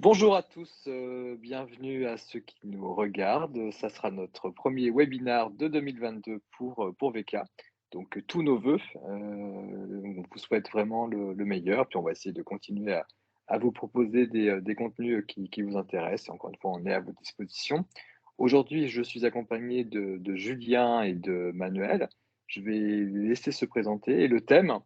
Bonjour à tous, bienvenue à ceux qui nous regardent. Ça sera notre premier webinar de 2022 pour VK. Donc tous nos vœux, on vous souhaite vraiment le meilleur, puis on va essayer de continuer à vous proposer des contenus qui vous intéressent. Encore une fois, on est à votre disposition. Aujourd'hui, je suis accompagné de Julien et de Manuel. Je vais les laisser se présenter et le thème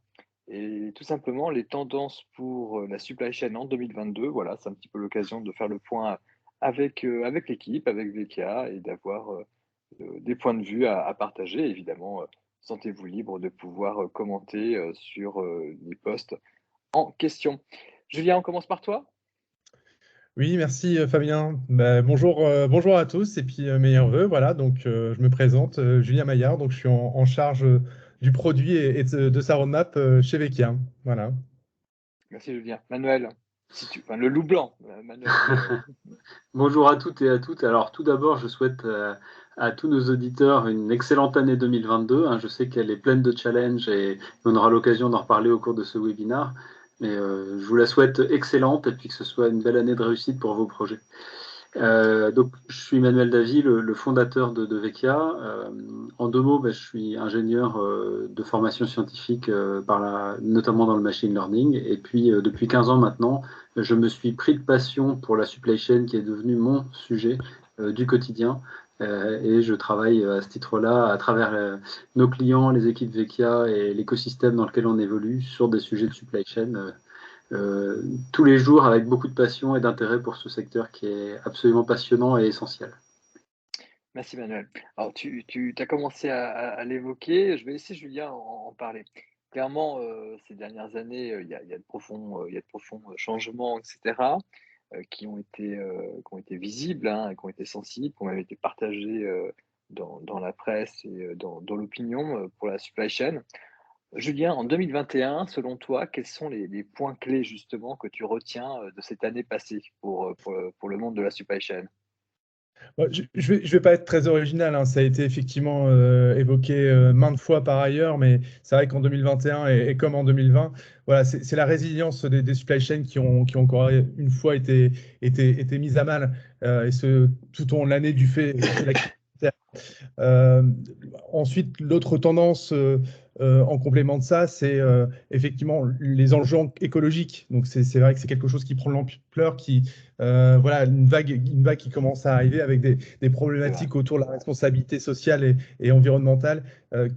et tout simplement les tendances pour, la supply chain en 2022. Voilà, c'est un petit peu l'occasion de faire le point avec l'équipe, avec VK et d'avoir, des points de vue à partager. Évidemment, sentez-vous libre de pouvoir, commenter, sur, les posts en question. Julien, on commence par toi? Oui, merci Fabien. Bonjour à tous et puis meilleurs vœux. Voilà, donc je me présente, Julien Maillard, donc je suis en charge du produit et de sa roadmap chez Vecchia. Voilà. Merci Julien. Manuel, si tu enfin le loup blanc, Manuel, Bonjour à toutes et à toutes. Alors tout d'abord, je souhaite à tous nos auditeurs une excellente année 2022. Je sais qu'elle est pleine de challenges et on aura l'occasion d'en reparler au cours de ce webinaire. Mais je vous la souhaite excellente et puis que ce soit une belle année de réussite pour vos projets. Donc, je suis Manuel Davy, le fondateur de Vecchia. En deux mots, je suis ingénieur de formation scientifique, notamment dans le machine learning. Et puis, depuis 15 ans maintenant, je me suis pris de passion pour la supply chain qui est devenu mon sujet du quotidien. Et je travaille à ce titre-là à travers nos clients, les équipes Vecchia et l'écosystème dans lequel on évolue sur des sujets de supply chain tous les jours avec beaucoup de passion et d'intérêt pour ce secteur qui est absolument passionnant et essentiel. merci Manuel. Alors tu as commencé à l'évoquer, je vais laisser Julien en parler. Clairement, ces dernières années, il y a de profonds changements et cetera, qui ont été visibles, hein, et qui ont été sensibles, qui ont même été partagés, dans la presse et dans l'opinion, pour la supply chain. Julien, en 2021, selon toi, quels sont les points clés justement que tu retiens, de cette année passée pour le monde de la supply chain? Bon, je vais pas être très original, hein. Ça a été effectivement évoqué maintes fois par ailleurs, mais c'est vrai qu'en 2021 et comme en 2020, voilà, c'est la résilience des supply chains qui ont encore une fois été mises à mal, et ce tout au long de l'année du fait de la crise sanitaire. Euh, Ensuite, l'autre tendance en complément de ça, c'est effectivement les enjeux écologiques. Donc, c'est vrai que c'est quelque chose qui prend de l'ampleur, voilà, une vague qui commence à arriver avec des problématiques autour de la responsabilité sociale et environnementale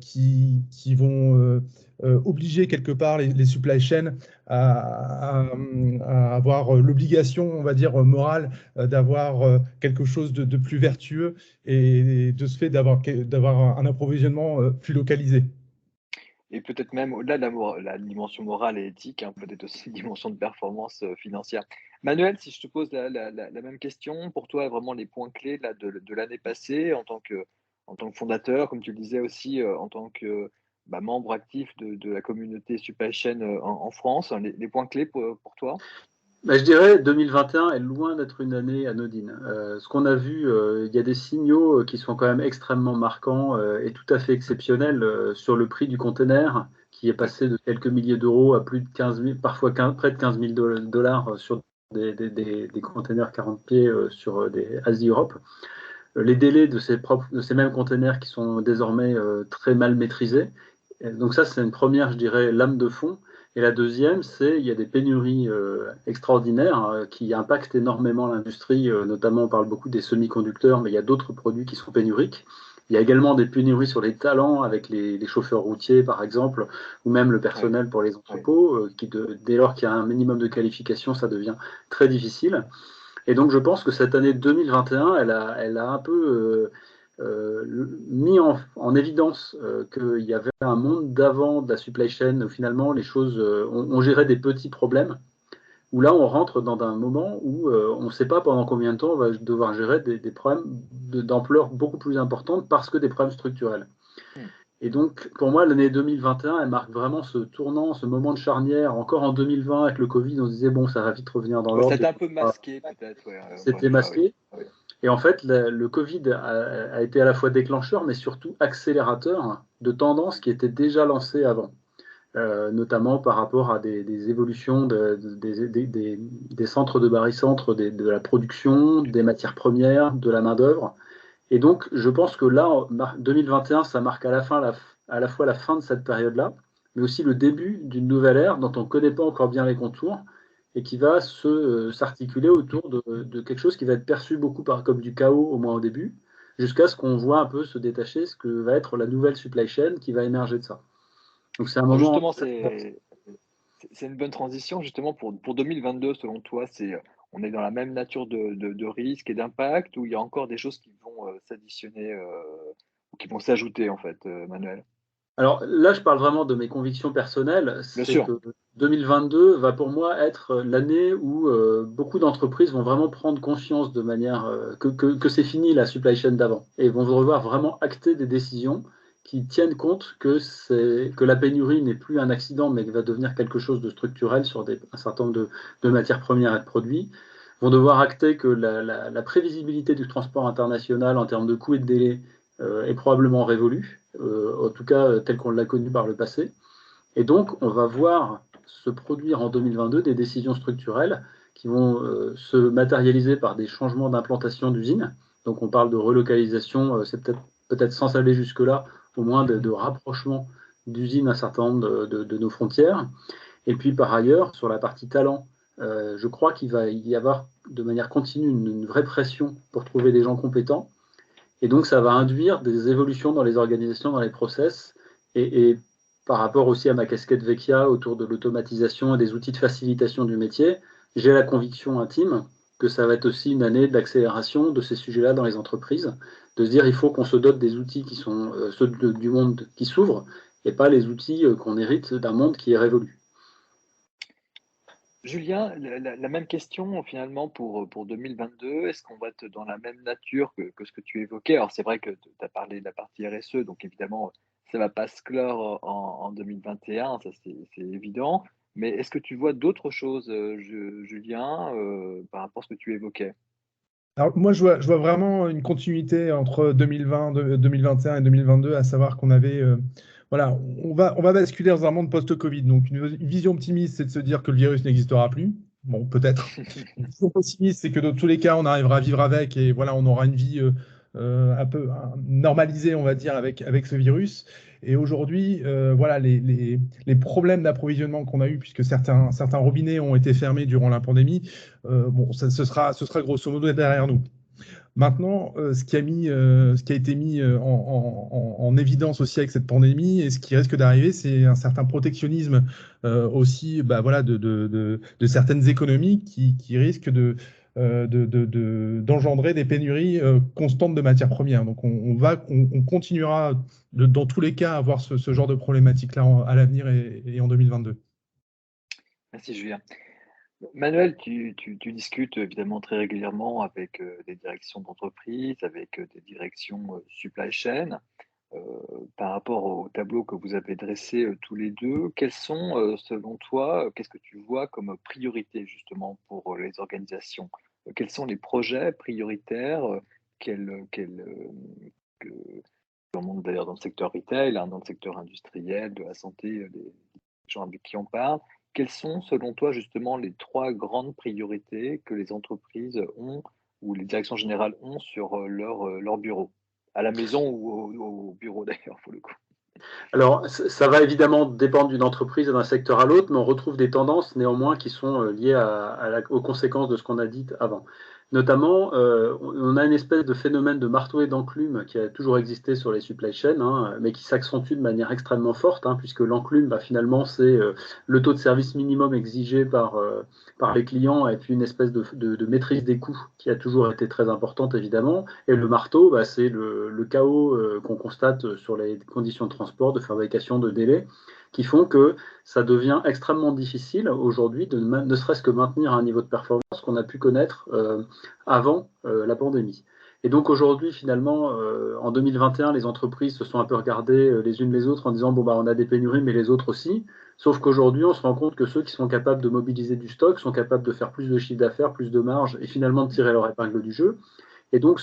qui vont obliger quelque part les supply chains à avoir l'obligation, on va dire, morale d'avoir quelque chose de plus vertueux et de ce fait d'avoir un approvisionnement plus localisé. Et peut-être même au-delà de la dimension morale et éthique, hein, peut-être aussi une dimension de performance, financière. Manuel, si je te pose la même question, pour toi, vraiment les points clés là de l'année passée en tant que fondateur, comme tu le disais aussi, en tant que, membre actif de la communauté supply chain, en France, hein, les points clés pour toi? Je dirais 2021 est loin d'être une année anodine. Ce qu'on a vu, il y a des signaux qui sont quand même extrêmement marquants et tout à fait exceptionnels sur le prix du container qui est passé de quelques milliers d'euros à plus de 15 000, parfois près de 15 000 dollars sur des containers 40 pieds sur des Asie-Europe. Les délais de ces mêmes containers qui sont désormais très mal maîtrisés. Donc ça, c'est une première, je dirais, lame de fond. Et la deuxième, c'est il y a des pénuries extraordinaires qui impactent énormément l'industrie. Notamment, on parle beaucoup des semi-conducteurs, mais il y a d'autres produits qui sont pénuriques. Il y a également des pénuries sur les talents avec les chauffeurs routiers, par exemple, ou même le personnel pour les entrepôts, dès lors qu'il y a un minimum de qualification, ça devient très difficile. Et donc, je pense que cette année 2021, elle a un peu mis en évidence qu'il y avait un monde d'avant de la supply chain où finalement les choses, on gérait des petits problèmes, où là on rentre dans un moment où on ne sait pas pendant combien de temps on va devoir gérer des problèmes d'ampleur beaucoup plus importante parce que des problèmes structurels. Mmh. Et donc, pour moi, l'année 2021, elle marque vraiment ce tournant, ce moment de charnière. Encore en 2020, avec le Covid, on se disait, bon, ça va vite revenir dans Ouais, ça a l'ordre. été un peu masqué peut-être, ouais, encore une C'était fois, oui. masqué. Et en fait, le Covid a été à la fois déclencheur, mais surtout accélérateur de tendances qui étaient déjà lancées avant. notamment par rapport à des évolutions des centres de barycentre, de la production, des matières premières, de la main-d'œuvre. Et donc, je pense que là, 2021, ça marque à la fois la fin de cette période-là, mais aussi le début d'une nouvelle ère dont on ne connaît pas encore bien les contours et qui va s'articuler autour de quelque chose qui va être perçu beaucoup comme du chaos, au moins au début, jusqu'à ce qu'on voit un peu se détacher ce que va être la nouvelle supply chain qui va émerger de ça. Donc, c'est un Alors moment. justement, c'est une bonne transition justement pour 2022 selon toi, on est dans la même nature de risque et d'impact ou il y a encore des choses qui vont s'additionner ou qui vont s'ajouter en fait, Manuel? Alors là, je parle vraiment de mes convictions personnelles. Bien C'est sûr. que 2022 va pour moi être l'année où beaucoup d'entreprises vont vraiment prendre conscience de manière que c'est fini la supply chain d'avant et vont revoir vraiment acter des décisions qui tiennent compte que la pénurie n'est plus un accident mais va devenir quelque chose de structurel sur un certain nombre de matières premières et de produits. Vont devoir acter que la prévisibilité du transport international en termes de coûts et de délais est probablement révolue, en tout cas tel qu'on l'a connu par le passé. Et donc, on va voir se produire en 2022 des décisions structurelles qui vont se matérialiser par des changements d'implantation d'usines. Donc, on parle de relocalisation, c'est peut-être sans aller jusque-là, au moins de rapprochement d'usines à un certain nombre de nos frontières. Et puis, par ailleurs, sur la partie talent, je crois qu'il va y avoir de manière continue une vraie pression pour trouver des gens compétents. Et donc, ça va induire des évolutions dans les organisations, dans les process. Et par rapport aussi à ma casquette Vecchia autour de l'automatisation et des outils de facilitation du métier, j'ai la conviction intime que ça va être aussi une année d'accélération de ces sujets-là dans les entreprises, de se dire il faut qu'on se dote des outils qui sont ceux du monde qui s'ouvre et pas les outils qu'on hérite d'un monde qui est révolu. Julien, la même question finalement pour 2022. Est-ce qu'on va être dans la même nature que ce que tu évoquais? Alors c'est vrai que tu as parlé de la partie RSE, donc évidemment, ça va pas se clore en 2021, ça c'est évident. Mais est-ce que tu vois d'autres choses, Julien, par rapport à ce que tu évoquais? Alors, moi, je vois vraiment une continuité entre 2020, 2021 et 2022, à savoir qu'on avait, voilà, on va basculer dans un monde post-Covid. Donc, une vision optimiste, c'est de se dire que le virus n'existera plus. Bon, peut-être. Une vision pessimiste, c'est que dans tous les cas, on arrivera à vivre avec et voilà, on aura une vie un peu normalisée, on va dire, avec ce virus. Et aujourd'hui, voilà, les problèmes d'approvisionnement qu'on a eu, puisque certains robinets ont été fermés durant la pandémie, bon, ce sera grosso modo derrière nous. Maintenant, ce qui a été mis en évidence aussi avec cette pandémie et ce qui risque d'arriver, c'est un certain protectionnisme aussi, bah, voilà, de certaines économies qui risquent d'engendrer des pénuries constantes de matières premières. Donc, on continuera dans tous les cas à avoir ce genre de problématique-là à l'avenir et en 2022. Merci Julien. Manuel, tu discutes évidemment très régulièrement avec des directions d'entreprise, avec des directions supply chain. Par rapport au tableau que vous avez dressé tous les deux, quels sont, selon toi, qu'est-ce que tu vois comme priorité justement pour les organisations? Quels sont les projets prioritaires que, dans le monde d'ailleurs dans le secteur retail, hein, dans le secteur industriel, de la santé, des gens avec qui on parle, quelles sont, selon toi, justement, les trois grandes priorités que les entreprises ont ou les directions générales ont sur leur bureau, à la maison ou au bureau d'ailleurs, pour le coup? Alors, ça va évidemment dépendre d'une entreprise et d'un secteur à l'autre, mais on retrouve des tendances néanmoins qui sont liées aux conséquences de ce qu'on a dit avant. Notamment, on a une espèce de phénomène de marteau et d'enclume qui a toujours existé sur les supply chains, hein, mais qui s'accentue de manière extrêmement forte, hein, puisque l'enclume, bah, finalement, c'est le taux de service minimum exigé par les clients et puis une espèce de maîtrise des coûts qui a toujours été très importante, évidemment. Et le marteau, bah, c'est le chaos qu'on constate sur les conditions de transport, de fabrication, de délai, qui font que ça devient extrêmement difficile aujourd'hui ne serait-ce que maintenir un niveau de performance qu'on a pu connaître avant la pandémie. Et donc aujourd'hui, finalement, en 2021, les entreprises se sont un peu regardées les unes les autres en disant bon bah on a des pénuries, mais les autres aussi. Sauf qu'aujourd'hui, on se rend compte que ceux qui sont capables de mobiliser du stock sont capables de faire plus de chiffre d'affaires, plus de marge et finalement de tirer leur épingle du jeu. Et donc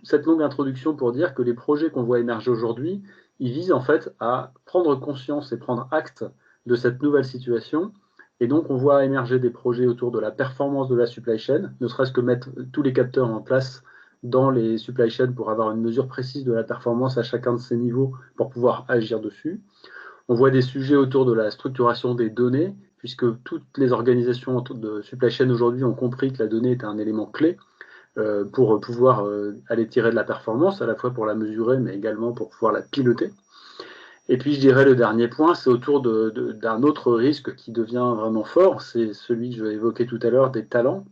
cette longue introduction pour dire que les projets qu'on voit émerger aujourd'hui, il vise en fait à prendre conscience et prendre acte de cette nouvelle situation. Et donc, on voit émerger des projets autour de la performance de la supply chain, ne serait-ce que mettre tous les capteurs en place dans les supply chains pour avoir une mesure précise de la performance à chacun de ces niveaux pour pouvoir agir dessus. On voit des sujets autour de la structuration des données, puisque toutes les organisations de supply chain aujourd'hui ont compris que la donnée est un élément clé pour pouvoir aller tirer de la performance, à la fois pour la mesurer, mais également pour pouvoir la piloter. Et puis je dirais le dernier point, c'est autour d'un autre risque qui devient vraiment fort, c'est celui que je évoquais tout à l'heure, des talents.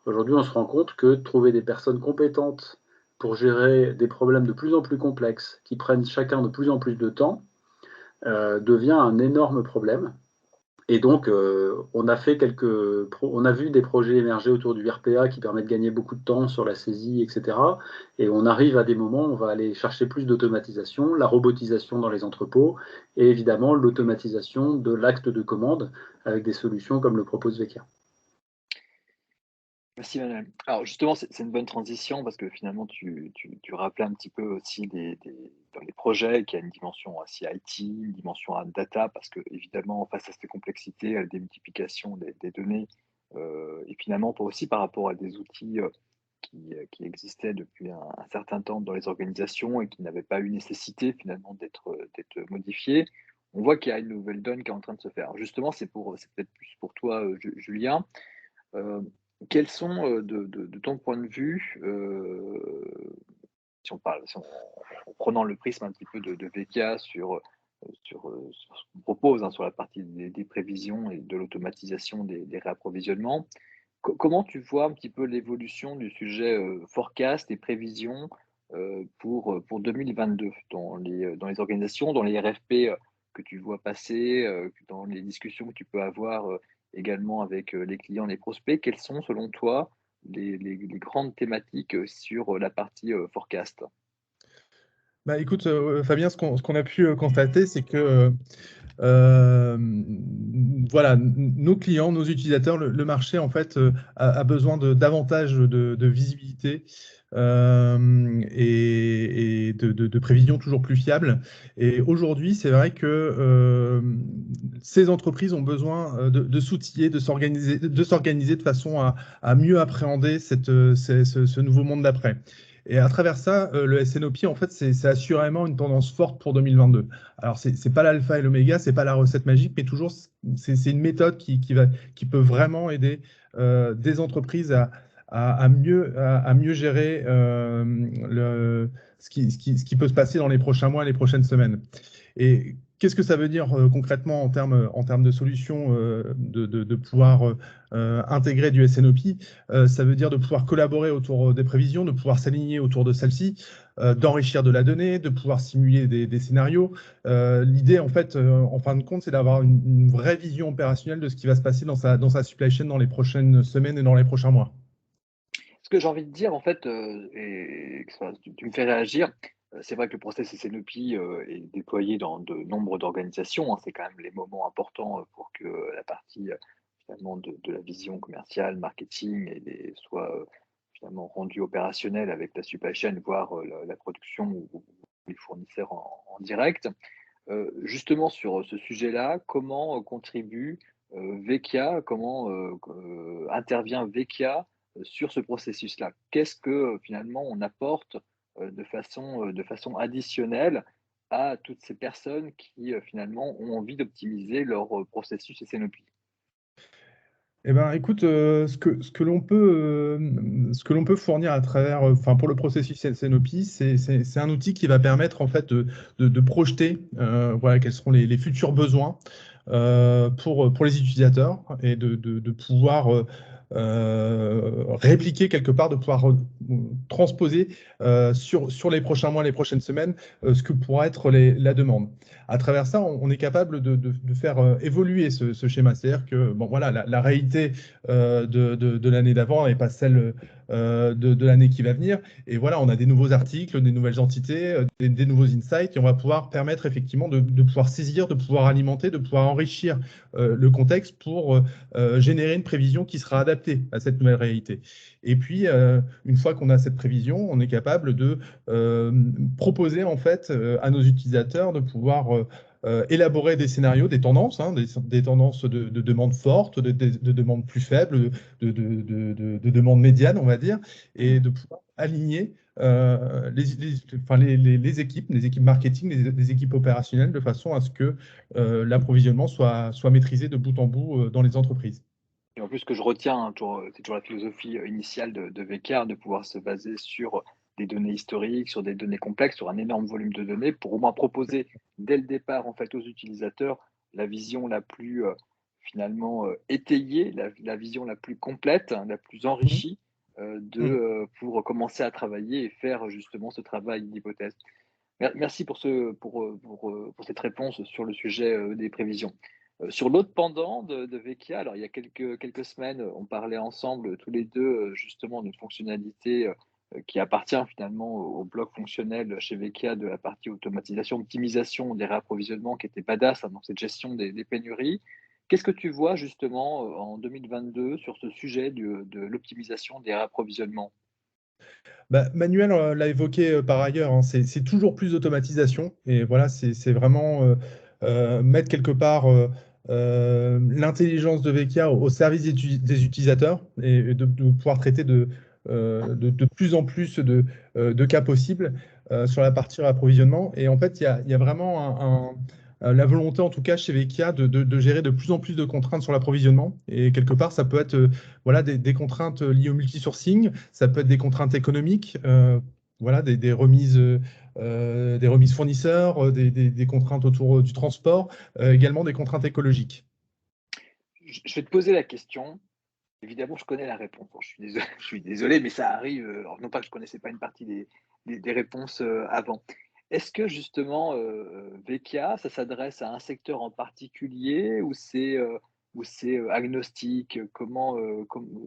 Aujourd'hui, on se rend compte que trouver des personnes compétentes pour gérer des problèmes de plus en plus complexes, qui prennent chacun de plus en plus de temps, devient un énorme problème. Et donc, on a vu des projets émerger autour du RPA qui permettent de gagner beaucoup de temps sur la saisie, etc. Et on arrive à des moments où on va aller chercher plus d'automatisation, la robotisation dans les entrepôts et évidemment l'automatisation de l'acte de commande avec des solutions comme le propose Vecchia. Merci Manuel. Alors justement, c'est une bonne transition parce que finalement, tu rappelais un petit peu aussi dans les projets qu'il y a une dimension aussi IT, une dimension data, parce que évidemment, face à cette complexité, à la démultiplication des données, et finalement aussi par rapport à des outils qui existaient depuis un certain temps dans les organisations et qui n'avaient pas eu nécessité finalement d'être modifiés, on voit qu'il y a une nouvelle donne qui est en train de se faire. Alors justement, c'est peut-être plus pour toi, Julien. Euh, Quels sont, de ton point de vue, si on parle, en prenant le prisme un petit peu de Vecchia sur ce qu'on propose, hein, sur la partie des prévisions et de l'automatisation des réapprovisionnements, comment tu vois un petit peu l'évolution du sujet forecast et prévisions pour 2022 dans les organisations, dans les RFP que tu vois passer, dans les discussions que tu peux avoir également avec les clients, les prospects? Quelles sont selon toi les grandes thématiques sur la partie forecast? Bah, écoute, Fabien, ce qu'on a pu constater, c'est que Euh, voilà, nos clients, nos utilisateurs, le marché en fait a besoin de davantage de visibilité et de prévisions toujours plus fiables. Et aujourd'hui, c'est vrai que ces entreprises ont besoin de s'outiller, de s'organiser de façon à mieux appréhender ce nouveau monde d'après. Et à travers ça, le SNOP, en fait, c'est assurément une tendance forte pour 2022. Alors, ce n'est pas l'alpha et l'oméga, ce n'est pas la recette magique, mais toujours, c'est une méthode qui peut vraiment aider des entreprises à mieux gérer ce qui peut se passer dans les prochains mois et les prochaines semaines. Et qu'est-ce que ça veut dire concrètement en termes de solutions de pouvoir intégrer du SNOP? Ça veut dire de pouvoir collaborer autour des prévisions, de pouvoir s'aligner autour de celles-ci, d'enrichir de la donnée, de pouvoir simuler des scénarios. L'idée, en fait, en fin de compte, c'est d'avoir une vraie vision opérationnelle de ce qui va se passer dans sa supply chain dans les prochaines semaines et dans les prochains mois. Ce que j'ai envie de dire, en fait, tu me fais réagir, c'est vrai que le process SNOP est déployé dans de nombre d'organisations, hein. C'est quand même les moments importants pour que la partie finalement de la vision commerciale, marketing soit finalement rendue opérationnelle avec la supply chain, voire la production ou les fournisseurs en direct. Justement, sur ce sujet-là, comment contribue Vecchia, comment intervient Vecchia sur ce processus-là? Qu'est-ce que finalement on apporte de façon additionnelle à toutes ces personnes qui finalement ont envie d'optimiser leur processus SNOP? Eh ben, écoute, ce que l'on peut fournir à travers, enfin, pour le processus SNOP, c'est un outil qui va permettre en fait de projeter, voilà, quels seront les futurs besoins pour les utilisateurs et de pouvoir répliquer quelque part, de pouvoir transposer sur les prochains mois, les prochaines semaines, ce que pourra être la demande. À travers ça, on est capable de faire évoluer ce schéma. C'est-à-dire que bon, voilà, la réalité de l'année d'avant n'est pas celle de l'année qui va venir. Et voilà, on a des nouveaux articles, des nouvelles entités, des nouveaux insights, et on va pouvoir permettre effectivement de pouvoir saisir, de pouvoir alimenter, de pouvoir enrichir le contexte pour générer une prévision qui sera adaptée à cette nouvelle réalité. Et puis, une fois qu'on a cette prévision, on est capable de proposer en fait à nos utilisateurs de pouvoir élaborer des scénarios, des tendances, des tendances de demande forte, de demande plus faible, de demande médiane, on va dire, et de pouvoir aligner les équipes marketing, les équipes opérationnelles, de façon à ce que l'approvisionnement soit maîtrisé de bout en bout dans les entreprises. Et en plus, ce que je retiens, c'est toujours la philosophie initiale de VK, de pouvoir se baser sur des données historiques, sur des données complexes, sur un énorme volume de données, pour au moins proposer dès le départ en fait, aux utilisateurs la vision la plus finalement étayée, la vision la plus complète, la plus enrichie pour commencer à travailler et faire justement ce travail d'hypothèse. Merci pour cette réponse sur le sujet des prévisions. Sur l'autre pendant de Vecchia, alors il y a quelques semaines, on parlait ensemble tous les deux justement d'une fonctionnalité qui appartient finalement au bloc fonctionnel chez Vecchia de la partie automatisation, optimisation des réapprovisionnements qui était badass, donc cette gestion des pénuries. Qu'est-ce que tu vois justement en 2022 sur ce sujet de l'optimisation des réapprovisionnements? Manuel l'a évoqué par ailleurs, c'est toujours plus d'automatisation. Et voilà, c'est vraiment mettre quelque part l'intelligence de Vecchia au service des utilisateurs et de pouvoir traiter de plus en plus de cas possibles sur la partie approvisionnement. Et en fait, il y a vraiment la volonté, en tout cas chez Vecchia, de gérer de plus en plus de contraintes sur l'approvisionnement. Et quelque part, ça peut être voilà, des contraintes liées au multisourcing, ça peut être des contraintes économiques, voilà, des remises fournisseurs, des contraintes autour du transport, également des contraintes écologiques. Je vais te poser la question. Évidemment, je connais la réponse. Bon, je suis désolé, mais ça arrive. Alors, non pas que je ne connaissais pas une partie des réponses avant. Est-ce que justement, Vecchia, ça s'adresse à un secteur en particulier ou c'est agnostique?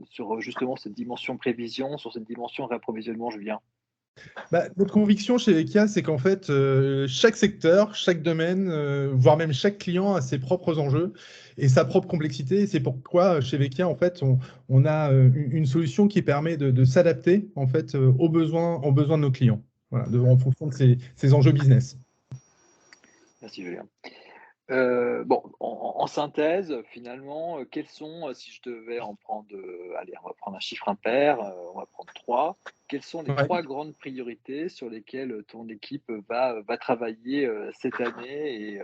Sur justement cette dimension prévision, sur cette dimension réapprovisionnement, je viens? Notre conviction chez Vecchia, c'est qu'en fait, chaque secteur, chaque domaine, voire même chaque client a ses propres enjeux et sa propre complexité. Et c'est pourquoi chez Vecchia, en fait, on a une solution qui permet de s'adapter en fait, aux besoins de nos clients, voilà, en fonction de ces enjeux business. Merci Julien. Bon, en synthèse, finalement, quels sont, si je devais en prendre, allez, on va prendre un chiffre impair, on va prendre 3. Quelles sont les 3 grandes priorités sur lesquelles ton équipe va travailler cette année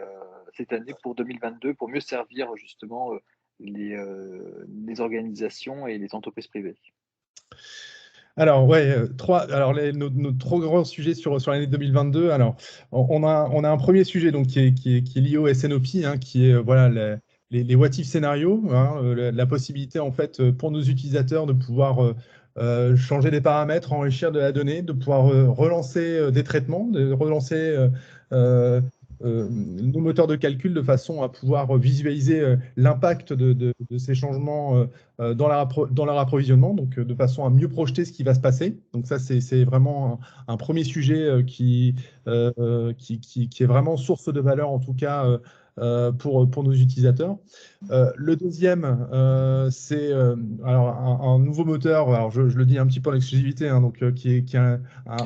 pour 2022 pour mieux servir justement les organisations et les entreprises privées? Alors, ouais, nos 3 grands sujets sur l'année 2022. Alors, on a un premier sujet donc, qui est lié au SNOP, qui est voilà, les what if scénarios, la possibilité en fait pour nos utilisateurs de pouvoir changer des paramètres, enrichir de la donnée, de pouvoir relancer des traitements, de relancer nos moteurs de calcul de façon à pouvoir visualiser l'impact de ces changements dans leur approvisionnement, donc de façon à mieux projeter ce qui va se passer. Donc ça, c'est vraiment un premier sujet qui est vraiment source de valeur, en tout cas, pour nos utilisateurs. Le deuxième, c'est alors un nouveau moteur, alors je le dis un petit peu en exclusivité, donc, qui est un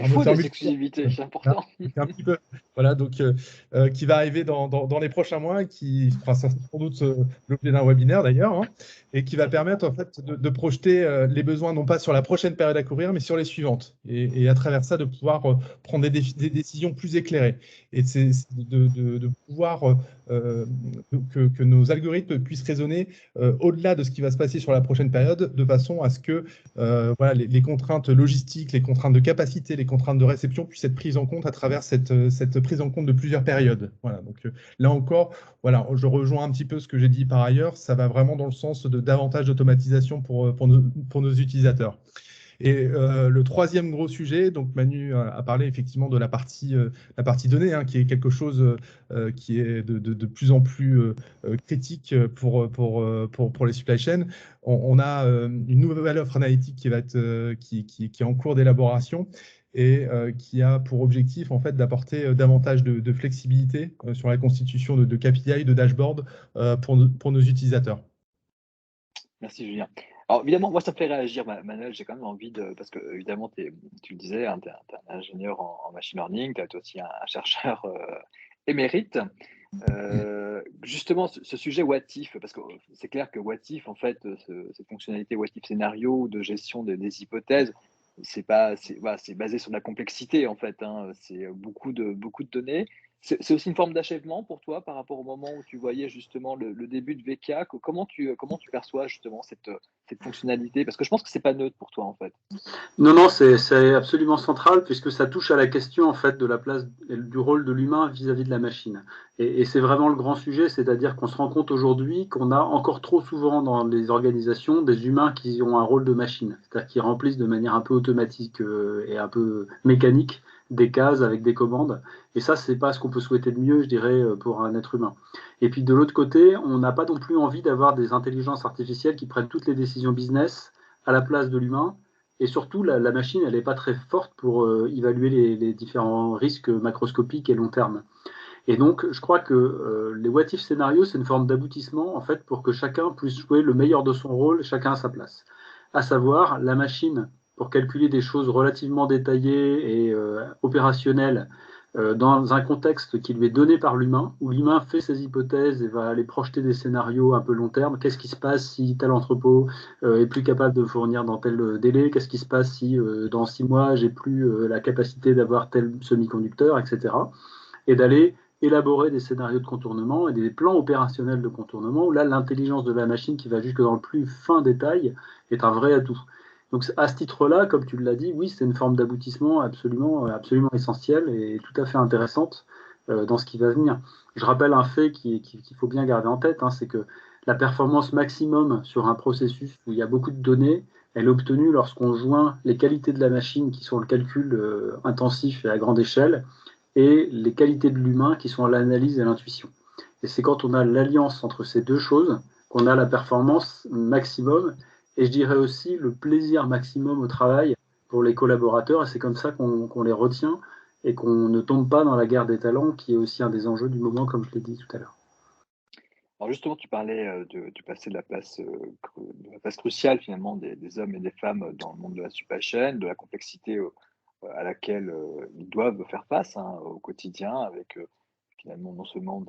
moteur des exclusivités, c'est important. Un petit peu, voilà, donc qui va arriver dans les prochains mois, qui fera sans doute l'objet d'un webinaire d'ailleurs, et qui va permettre en fait de projeter les besoins non pas sur la prochaine période à couvrir, mais sur les suivantes, et à travers ça de pouvoir prendre des décisions plus éclairées, et de pouvoir que nos algorithmes puissent raisonner au-delà de ce qui va se passer sur la prochaine période, de façon à ce que voilà, les contraintes logistiques, les contraintes de capacité, les contraintes de réception puissent être prises en compte à travers cette prise en compte de plusieurs périodes. Voilà, donc là encore, voilà, je rejoins un petit peu ce que j'ai dit par ailleurs, ça va vraiment dans le sens de davantage d'automatisation pour nos utilisateurs. Et le troisième gros sujet, donc Manu a parlé effectivement de la partie donnée, hein, qui est quelque chose qui est de plus en plus critique pour les supply chains. On a une nouvelle offre analytique qui est en cours d'élaboration et qui a pour objectif en fait d'apporter davantage de flexibilité sur la constitution de KPI, de dashboard pour nos utilisateurs. Merci Julien. Alors évidemment, moi ça me fait réagir, Manuel, j'ai quand même envie parce que évidemment, tu le disais, hein, tu es un ingénieur en machine learning, tu es aussi un chercheur émérite. Justement, ce sujet what if, parce que c'est clair que what if, en fait, cette fonctionnalité what if scénario de gestion des hypothèses, voilà, c'est basé sur de la complexité en fait, hein, c'est beaucoup de données. C'est aussi une forme d'achèvement pour toi par rapport au moment où tu voyais justement le début de VK. Comment tu perçois justement cette fonctionnalité? Parce que je pense que c'est pas neutre pour toi en fait. Non, c'est absolument central puisque ça touche à la question en fait de la place et du rôle de l'humain vis-à-vis de la machine. Et c'est vraiment le grand sujet, c'est-à-dire qu'on se rend compte aujourd'hui qu'on a encore trop souvent dans les organisations des humains qui ont un rôle de machine, c'est-à-dire qui remplissent de manière un peu automatique et un peu mécanique des cases avec des commandes. Et ça, c'est pas ce qu'on peut souhaiter de mieux, je dirais, pour un être humain. Et puis de l'autre côté, on n'a pas non plus envie d'avoir des intelligences artificielles qui prennent toutes les décisions business à la place de l'humain. Et surtout, la machine, elle n'est pas très forte pour évaluer les différents risques macroscopiques et long terme. Et donc, je crois que les what if scénarios, c'est une forme d'aboutissement en fait pour que chacun puisse jouer le meilleur de son rôle, chacun à sa place. À savoir, la machine, pour calculer des choses relativement détaillées et opérationnelles dans un contexte qui lui est donné par l'humain, où l'humain fait ses hypothèses et va aller projeter des scénarios un peu long terme. Qu'est-ce qui se passe si tel entrepôt est plus capable de fournir dans tel délai? Qu'est-ce qui se passe si dans 6 mois, j'ai plus la capacité d'avoir tel semi-conducteur, etc. Et d'aller élaborer des scénarios de contournement et des plans opérationnels de contournement, où là, l'intelligence de la machine qui va jusque dans le plus fin détail est un vrai atout. Donc à ce titre-là, comme tu l'as dit, oui, c'est une forme d'aboutissement absolument essentielle et tout à fait intéressante dans ce qui va venir. Je rappelle un fait qu'il faut bien garder en tête, hein, c'est que la performance maximum sur un processus où il y a beaucoup de données, elle est obtenue lorsqu'on joint les qualités de la machine qui sont le calcul intensif et à grande échelle et les qualités de l'humain qui sont l'analyse et l'intuition. Et c'est quand on a l'alliance entre ces deux choses qu'on a la performance maximum et je dirais aussi le plaisir maximum au travail pour les collaborateurs. Et c'est comme ça qu'on les retient et qu'on ne tombe pas dans la guerre des talents qui est aussi un des enjeux du moment, comme je l'ai dit tout à l'heure. Alors justement, tu parlais du passé de la place cruciale finalement des hommes et des femmes dans le monde de la supply chain, de la complexité à laquelle ils doivent faire face, hein, au quotidien avec finalement non seulement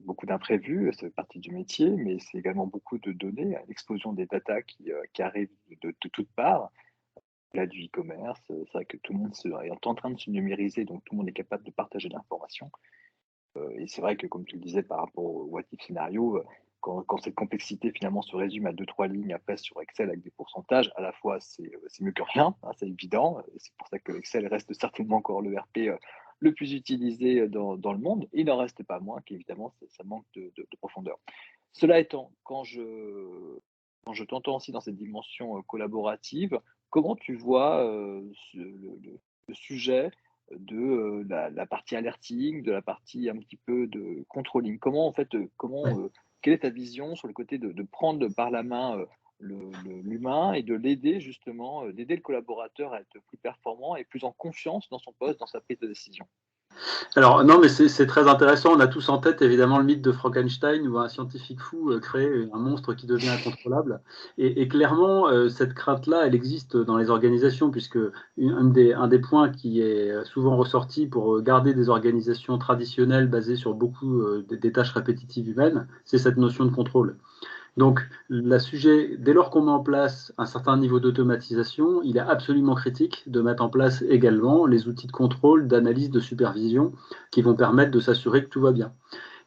beaucoup d'imprévus, ça fait partie du métier, mais c'est également beaucoup de données, l'explosion des data qui arrivent de toutes parts. Là, du e-commerce, c'est vrai que tout le monde est en train de se numériser, donc tout le monde est capable de partager de l'information. Et c'est vrai que, comme tu le disais, par rapport au what if scénario, quand cette complexité finalement se résume à 2-3 lignes après sur Excel avec des pourcentages, à la fois c'est mieux que rien, hein, c'est évident. C'est pour ça que Excel reste certainement encore le RP le plus utilisé dans le monde. Il n'en reste pas moins qu'évidemment ça manque de profondeur. Cela étant, quand je t'entends aussi dans cette dimension collaborative, comment tu vois le sujet de la partie alerting, de la partie un petit peu de controlling? Comment en fait, quelle est ta vision sur le côté de prendre par la main l'humain et de l'aider justement, d'aider le collaborateur à être plus performant et plus en confiance dans son poste, dans sa prise de décision? Alors non, mais c'est très intéressant. On a tous en tête évidemment le mythe de Frankenstein où un scientifique fou crée un monstre qui devient incontrôlable. Et clairement, cette crainte-là, elle existe dans les organisations puisque un des points qui est souvent ressorti pour garder des organisations traditionnelles basées sur beaucoup des tâches répétitives humaines, c'est cette notion de contrôle. Donc, dès lors qu'on met en place un certain niveau d'automatisation, il est absolument critique de mettre en place également les outils de contrôle, d'analyse, de supervision qui vont permettre de s'assurer que tout va bien.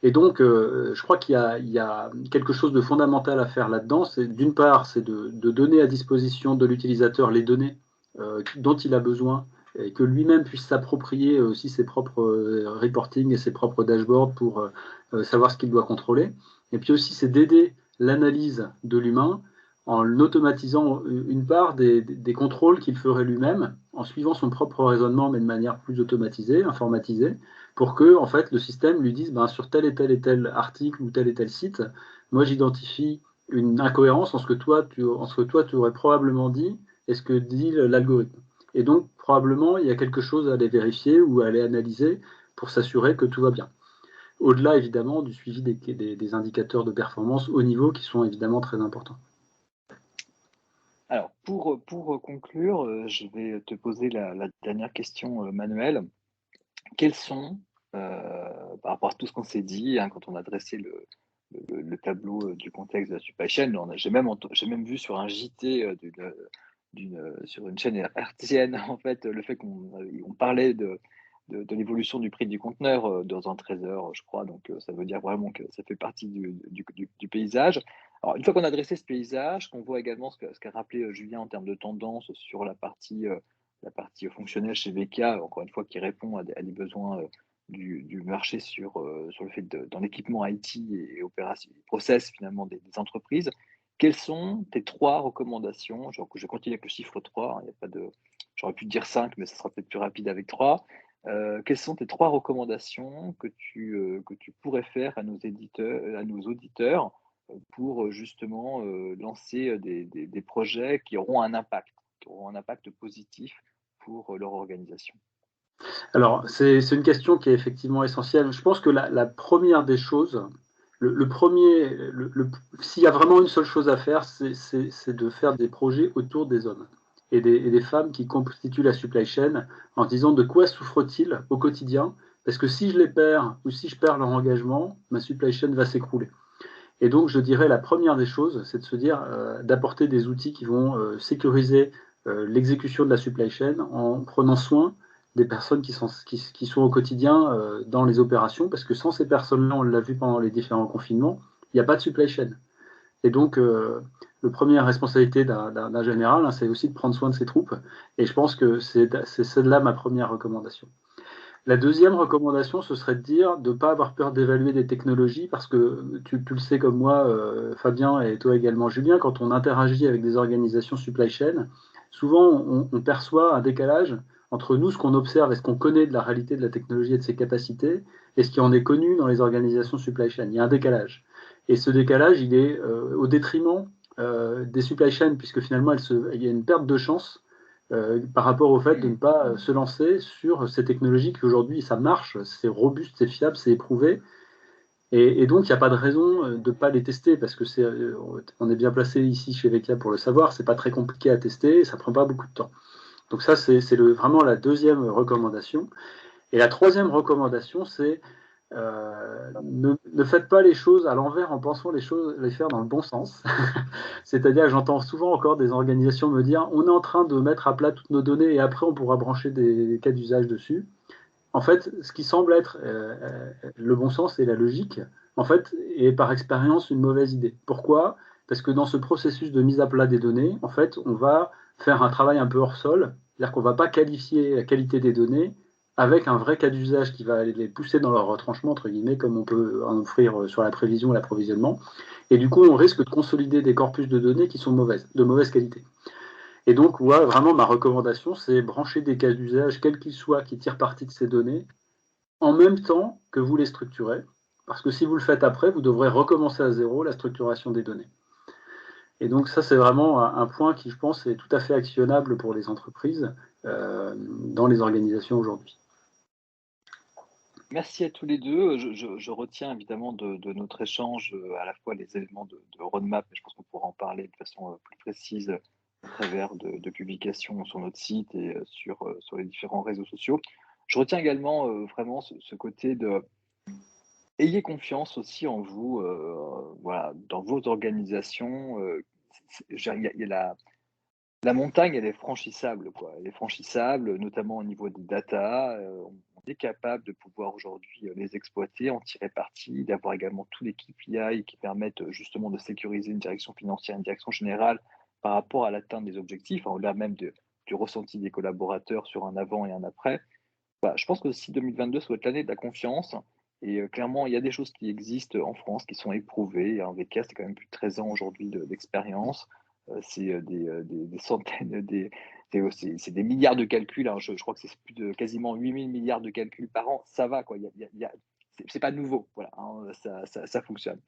Et donc, je crois qu'il y a quelque chose de fondamental à faire là-dedans. D'une part, c'est de donner à disposition de l'utilisateur les données dont il a besoin et que lui-même puisse s'approprier aussi ses propres reporting et ses propres dashboards pour savoir ce qu'il doit contrôler. Et puis aussi, c'est d'aider l'analyse de l'humain en automatisant une part des contrôles qu'il ferait lui-même, en suivant son propre raisonnement, mais de manière plus automatisée, informatisée, pour que en fait, le système lui dise sur tel et tel article ou tel site, moi j'identifie une incohérence en ce que toi tu aurais probablement dit et ce que dit l'algorithme. Et donc, probablement, il y a quelque chose à aller vérifier ou à aller analyser pour s'assurer que tout va bien. Au-delà, évidemment, du suivi des indicateurs de performance haut niveau qui sont évidemment très importants. Alors, pour conclure, je vais te poser la dernière question, Manuel. Quels sont, par rapport à tout ce qu'on s'est dit, hein, quand on a dressé le tableau du contexte de la supply chain, j'ai même vu sur un JT sur une chaîne hertzienne, en fait, le fait qu'on parlait de l'évolution du prix du conteneur dans un 13 heures, je crois. Donc, ça veut dire vraiment que ça fait partie du paysage. Alors, une fois qu'on a dressé ce paysage, qu'on voit également ce qu'a rappelé Julien en termes de tendance sur la partie fonctionnelle chez VK, encore une fois, qui répond à des besoins du marché sur le fait dans l'équipement IT et opération, process finalement des entreprises. Quelles sont tes 3 recommandations? Je continue avec le chiffre 3, hein, il y a pas de, j'aurais pu dire 5, mais ça sera peut-être plus rapide avec 3. Quelles sont tes 3 recommandations que tu pourrais faire à nos auditeurs pour justement lancer des projets qui auront un impact positif pour leur organisation? Alors, c'est une question qui est effectivement essentielle. Je pense que la première des choses, s'il y a vraiment une seule chose à faire, c'est de faire des projets autour des hommes et des femmes qui constituent la supply chain en disant de quoi souffrent-ils au quotidien, parce que si je les perds ou si je perds leur engagement, ma supply chain va s'écrouler. Et donc, je dirais la première des choses, c'est de se dire d'apporter des outils qui vont sécuriser l'exécution de la supply chain en prenant soin des personnes qui sont au quotidien dans les opérations, parce que sans ces personnes-là, on l'a vu pendant les différents confinements, il n'y a pas de supply chain. Et donc, la première responsabilité d'un général, c'est aussi de prendre soin de ses troupes. Et je pense que c'est celle-là ma première recommandation. La deuxième recommandation, ce serait de dire de ne pas avoir peur d'évaluer des technologies parce que tu le sais comme moi, Fabien, et toi également, Julien, quand on interagit avec des organisations supply chain, souvent on perçoit un décalage entre nous, ce qu'on observe et ce qu'on connaît de la réalité de la technologie et de ses capacités, et ce qui en est connu dans les organisations supply chain. Il y a un décalage. Et ce décalage, il est au détriment des supply chain, puisque finalement, il y a une perte de chance par rapport au fait de ne pas se lancer sur ces technologies qui aujourd'hui ça marche, c'est robuste, c'est fiable, c'est éprouvé. Et donc il n'y a pas de raison de ne pas les tester parce que on est bien placé ici chez VK pour le savoir, c'est pas très compliqué à tester, ça prend pas beaucoup de temps. Donc ça c'est vraiment la deuxième recommandation. Et la troisième recommandation c'est ne faites pas les choses à l'envers en pensant les faire dans le bon sens. C'est-à-dire que j'entends souvent encore des organisations me dire on est en train de mettre à plat toutes nos données et après on pourra brancher des cas d'usage dessus. En fait, ce qui semble être le bon sens et la logique, en fait, est par expérience une mauvaise idée. Pourquoi? Parce que dans ce processus de mise à plat des données, en fait, on va faire un travail un peu hors sol, c'est-à-dire qu'on ne va pas qualifier la qualité des données avec un vrai cas d'usage qui va les pousser dans leur retranchement, entre guillemets, comme on peut en offrir sur la prévision et l'approvisionnement. Et du coup, on risque de consolider des corpus de données qui sont de mauvaise qualité. Et donc, ouais, vraiment, ma recommandation, c'est brancher des cas d'usage, quels qu'ils soient, qui tirent parti de ces données, en même temps que vous les structurez. Parce que si vous le faites après, vous devrez recommencer à zéro la structuration des données. Et donc, ça, c'est vraiment un point qui, je pense, est tout à fait actionnable pour les entreprises dans les organisations aujourd'hui. Merci à tous les deux. Je retiens évidemment de notre échange à la fois les éléments de roadmap, mais je pense qu'on pourra en parler de façon plus précise au travers de publications sur notre site et sur les différents réseaux sociaux. Je retiens également vraiment ce côté de ayez confiance aussi en vous, voilà, dans vos organisations. Il y a la montagne, elle est franchissable, quoi. Elle est franchissable, notamment au niveau des data. On est capable de pouvoir aujourd'hui les exploiter, en tirer parti, d'avoir également tous les KPI qui permettent justement de sécuriser une direction financière, une direction générale par rapport à l'atteinte des objectifs, hein, au-delà même du ressenti des collaborateurs sur un avant et un après. Bah, je pense que si 2022 soit l'année de la confiance, et clairement, il y a des choses qui existent en France, qui sont éprouvées. Un VK, c'est quand même plus de 13 ans aujourd'hui d'expérience. c'est des centaines, c'est des milliards de calculs, hein. Je crois que c'est plus de quasiment 8 000 milliards de calculs par an. Ça va, quoi. C'est pas nouveau, voilà, hein, ça fonctionne.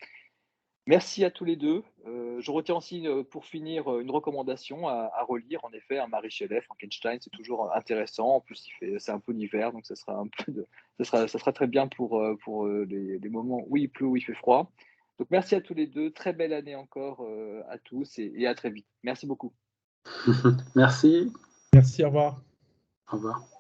Merci à tous les deux. Je retiens aussi, pour finir, une recommandation à relire. En effet, un Marie Shelley, Frankenstein, c'est toujours intéressant. En plus, c'est un peu l'hiver, donc ça sera très bien pour les moments où il pleut, où il fait froid. Donc merci à tous les deux. Très belle année encore, à tous et à très vite. Merci beaucoup. Merci. Merci, au revoir. Au revoir.